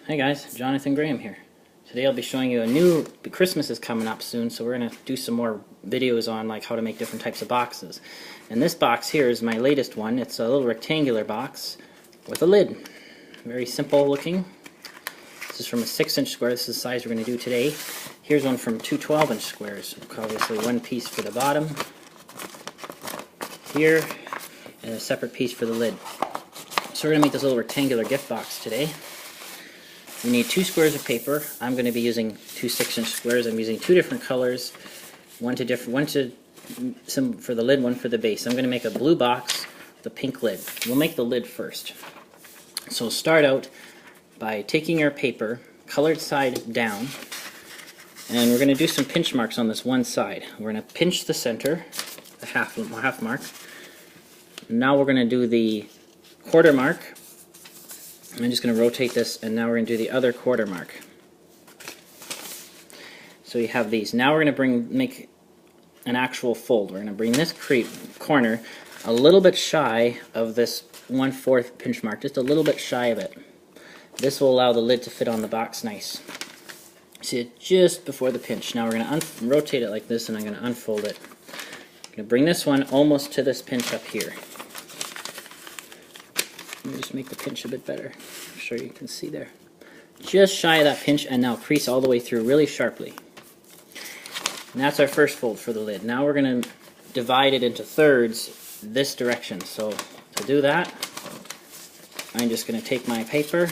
Hey guys, Jonathan Graham here. Today I'll be showing you a new, Christmas is coming up soon, so we're going to do some more videos on like how to make different types of boxes. And this box here is my latest one. It's a little rectangular box with a lid. Very simple looking. This is from a 6-inch square. This is the size we're going to do today. Here's one from two 12-inch squares. Obviously one piece for the bottom here and a separate piece for the lid. So we're going to make this little rectangular gift box today. We need 2 squares of paper. I'm going to be using 2 6-inch squares. I'm using 2 different colors, one for the lid, one for the base. I'm going to make a blue box with a pink lid. We'll make the lid first. So start out by taking your paper, colored side down, and we're going to do some pinch marks on this one side. We're going to pinch the center, the half mark. Now we're going to do the quarter mark. I'm just going to rotate this, and now we're going to do the other quarter mark. So you have these. Now we're going to make an actual fold. We're going to bring this corner a little bit shy of this 1/4 pinch mark, just a little bit shy of it. This will allow the lid to fit on the box nice. See it just before the pinch. Now we're going to rotate it like this, and I'm going to unfold it. I'm going to bring this one almost to this pinch up here. Let me just make the pinch a bit better. I'm sure you can see there. Just shy of that pinch, and now crease all the way through really sharply. And that's our first fold for the lid. Now we're going to divide it into thirds this direction. So to do that, I'm just going to take my paper,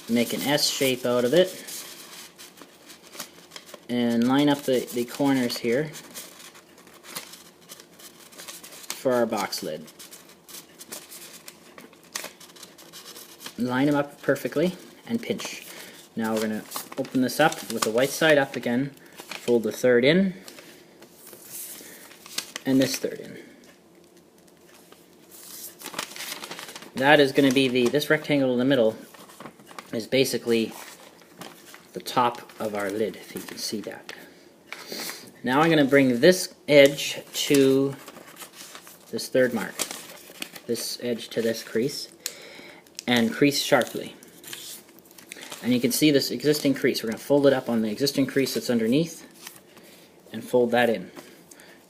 make an S shape out of it, and line up the corners here for our box lid. Line them up perfectly and pinch. Now we're going to open this up with the white side up again, fold the third in, and this third in. That is going to be this rectangle in the middle is basically the top of our lid, if you can see that. Now I'm going to bring this edge to this third mark, this edge to this crease, and crease sharply. And you can see this existing crease. We're going to fold it up on the existing crease that's underneath and fold that in.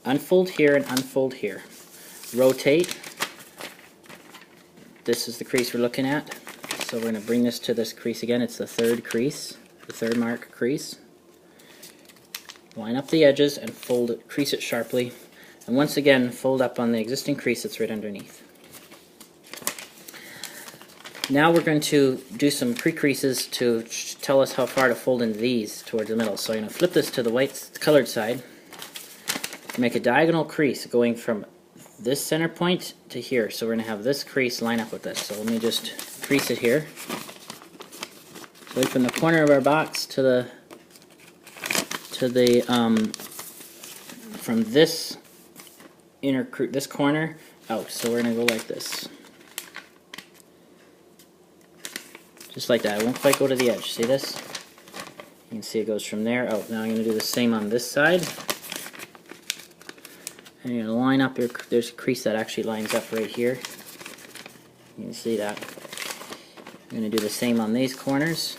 Unfold here and unfold here. Rotate. This is the crease we're looking at. So we're going to bring this to this crease again. It's the third crease, the third mark crease. Line up the edges and fold it, crease it sharply. And once again, fold up on the existing crease that's right underneath. Now we're going to do some pre-creases to tell us how far to fold into these towards the middle. So I'm going to flip this to the white colored side, make a diagonal crease going from this center point to here. So we're going to have this crease line up with this. So let me just crease it here. Right from the corner of our box to from this this corner out. So we're going to go like this. Just like that. It won't quite go to the edge. See this? You can see it goes from there out. Now I'm going to do the same on this side. And you're going to line up there's a crease that actually lines up right here. You can see that. I'm going to do the same on these corners.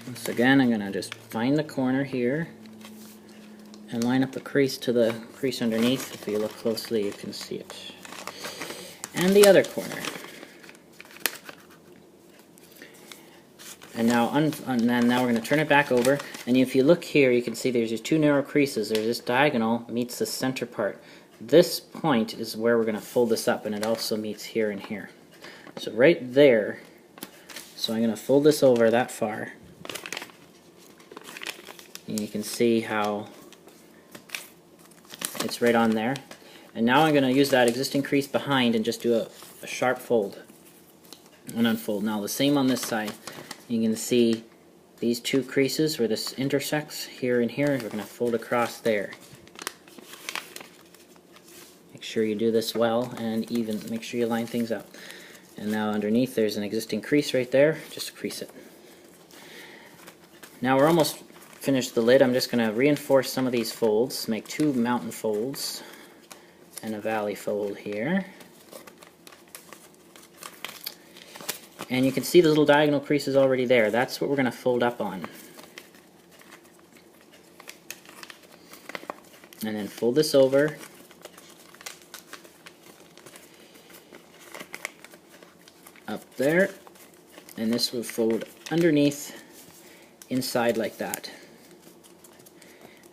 Once again, I'm going to just find the corner here and line up the crease to the crease underneath. If you look closely, you can see it. And the other corner. And now, now we're going to turn it back over, and if you look here, you can see there's these 2 narrow creases. There's this diagonal meets the center part. This point is where we're going to fold this up, and it also meets here and here. So right there, so I'm going to fold this over that far, and you can see how it's right on there. And now I'm going to use that existing crease behind and just do a sharp fold and unfold. Now the same on this side. You can see these 2 creases where this intersects here and here. We're going to fold across there. Make sure you do this well and even. Make sure you line things up. And now underneath there's an existing crease right there. Just crease it. Now we're almost finished the lid. I'm just going to reinforce some of these folds. Make 2 mountain folds and a valley fold here. And you can see the little diagonal creases already there. That's what we're going to fold up on. And then fold this over. Up there. And this will fold underneath, inside like that.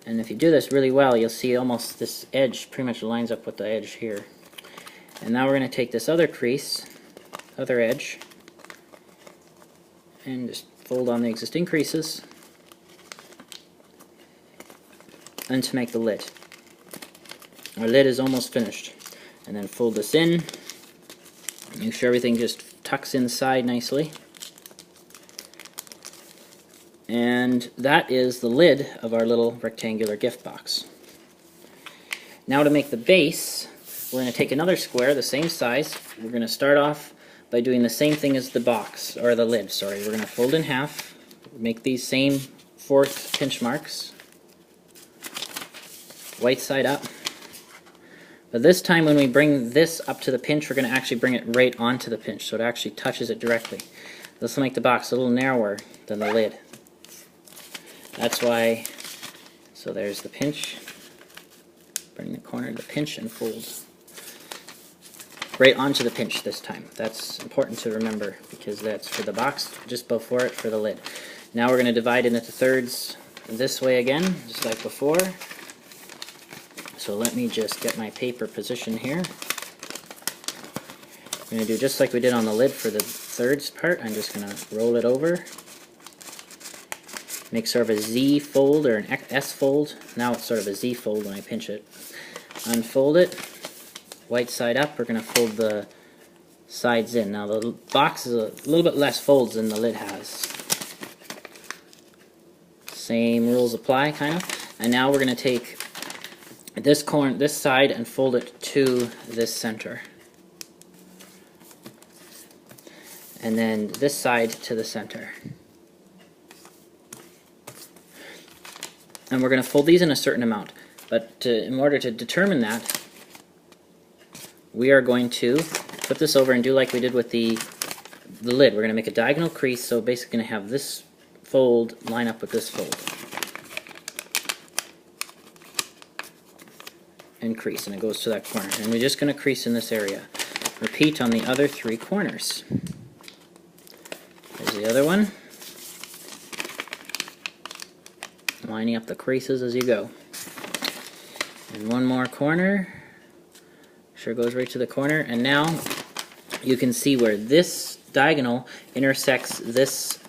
And if you do this really well, you'll see almost this edge pretty much lines up with the edge here. And now we're going to take this other crease, other edge, and just fold on the existing creases, and to make the lid. Our lid is almost finished. And then fold this in. Make sure everything just tucks inside nicely. And that is the lid of our little rectangular gift box. Now to make the base, we're going to take another square the same size. We're going to start off by doing the same thing as the box, or the lid, sorry. We're going to fold in half, make these same 4th pinch marks, white side up. But this time when we bring this up to the pinch, we're going to actually bring it right onto the pinch, so it actually touches it directly. This will make the box a little narrower than the lid. That's why, so there's the pinch, bring the corner to the pinch and fold right onto the pinch this time. That's important to remember because that's for the box, just before it for the lid. Now we're going to divide it into thirds this way again, just like before. So let me just get my paper position here. I'm going to do just like we did on the lid for the thirds part. I'm just going to roll it over. Make sort of a Z fold or an S fold. Now it's sort of a Z fold when I pinch it. Unfold it. White side up. We're going to fold the sides in. Now the box is a little bit less folds than the lid has. Same rules apply, kind of. And now we're going to take this corner, this side, and fold it to this center. And then this side to the center. And we're going to fold these in a certain amount. But in order to determine that, we are going to flip this over and do like we did with the lid. We're going to make a diagonal crease, so basically going to have this fold line up with this fold. And crease, and it goes to that corner. And we're just going to crease in this area. Repeat on the other 3 corners. There's the other one. Lining up the creases as you go. And one more corner. Sure goes right to the corner. And now you can see where this diagonal intersects this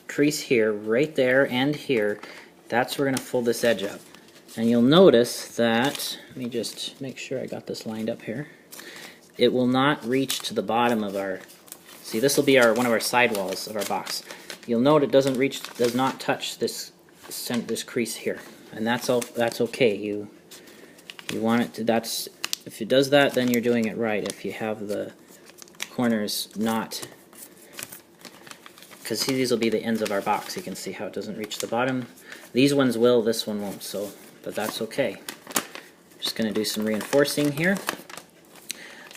crease here, right there and here. That's where we're going to fold this edge up. And you'll notice that, let me just make sure I got this lined up here. It will not reach to the bottom of our, see, this will be one of our side walls of our box. You'll note it doesn't reach, does not touch this crease here, and that's all. That's okay. You want it to. That's if it does that, then you're doing it right. If you have the corners not, because these will be the ends of our box. You can see how it doesn't reach the bottom. These ones will. This one won't. So, but that's okay. Just going to do some reinforcing here.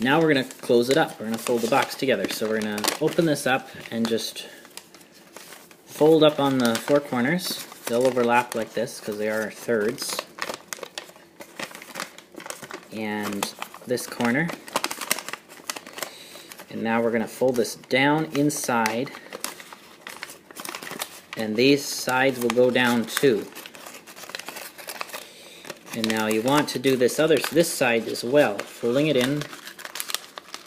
Now we're going to close it up. We're going to fold the box together. So we're going to open this up and just fold up on the 4 corners. They'll overlap like this because they are thirds. And this corner. And now we're going to fold this down inside. And these sides will go down too. And now you want to do this side as well. Folding it in.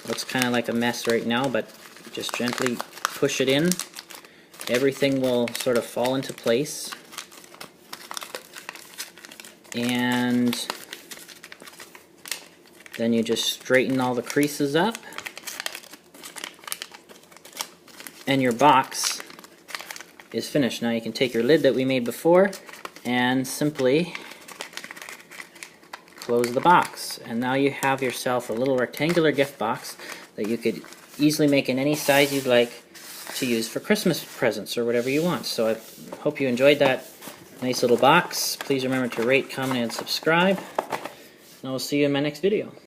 Looks kind of like a mess right now, but just gently push it in. Everything will sort of fall into place. And then you just straighten all the creases up. And your box is finished. Now you can take your lid that we made before and simply close the box. And now you have yourself a little rectangular gift box that you could easily make in any size you'd like to use for Christmas presents or whatever you want. So I hope you enjoyed that nice little box. Please remember to rate, comment, and subscribe. And I will see you in my next video.